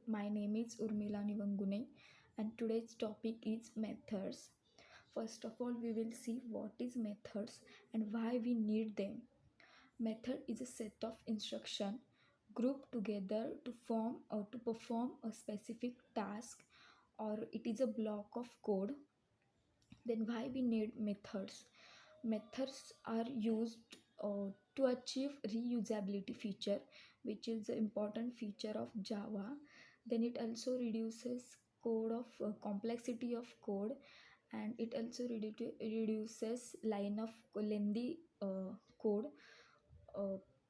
My name is Urmila Nivangune and today's topic is methods. First of all, we will see what is methods and why we need them. Method is a set of instruction grouped together to form or to perform a specific task, or it is a block of code. Then why we need methods? Methods are used to achieve reusability feature, which is the important feature of Java. Then it also reduces code of complexity of code, and it also reduces line of lengthy code.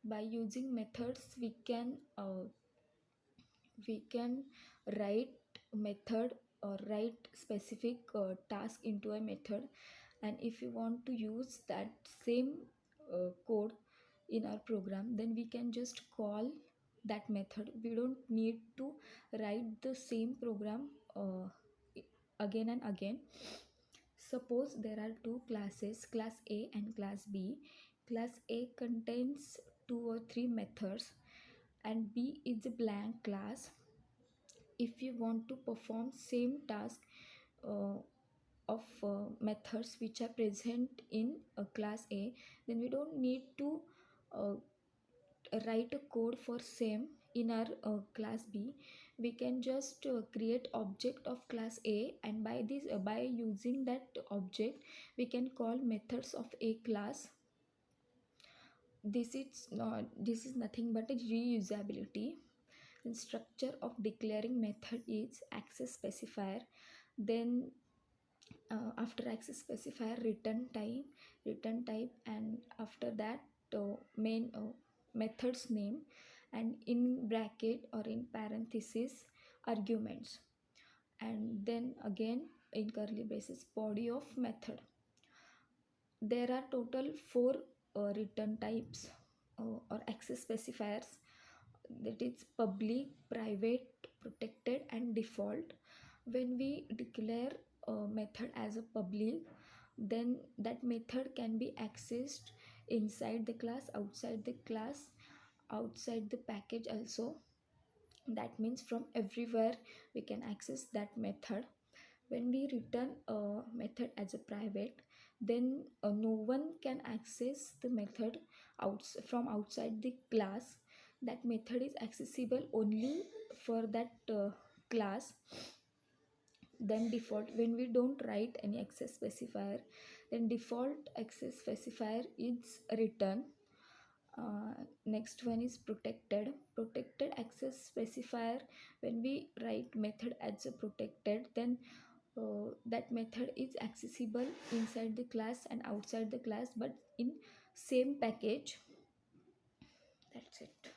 By using methods we can write method or write specific task into a method, and if you want to use that same code in our program, then we can just call that method. We don't need to write the same program again and again. Suppose there are two classes, class A and class B. Class A contains two or three methods and B is a blank class. If you want to perform same task uh, of methods which are present in class A, then we don't need to uh, write a code for same in our class B. We can just create object of class A, and by using that object we can call methods of A class. This is nothing but a reusability. The structure of declaring method is access specifier, then after access specifier return type, and after that main method's name, and in bracket or in parenthesis arguments, and then again in curly braces body of method. There are total four return types or access specifiers, that is public, private, protected and default. When we declare a method as a public, then that method can be accessed inside the class, outside the class, outside the package also. That means from everywhere we can access that method. When we return a method as a private, then no one can access the method from outside the class. That method is accessible only for that class. Then default, when we don't write any access specifier, then default access specifier is return. Next one is protected access specifier. When we write method as a protected, then that method is accessible inside the class and outside the class, but in same package. That's it.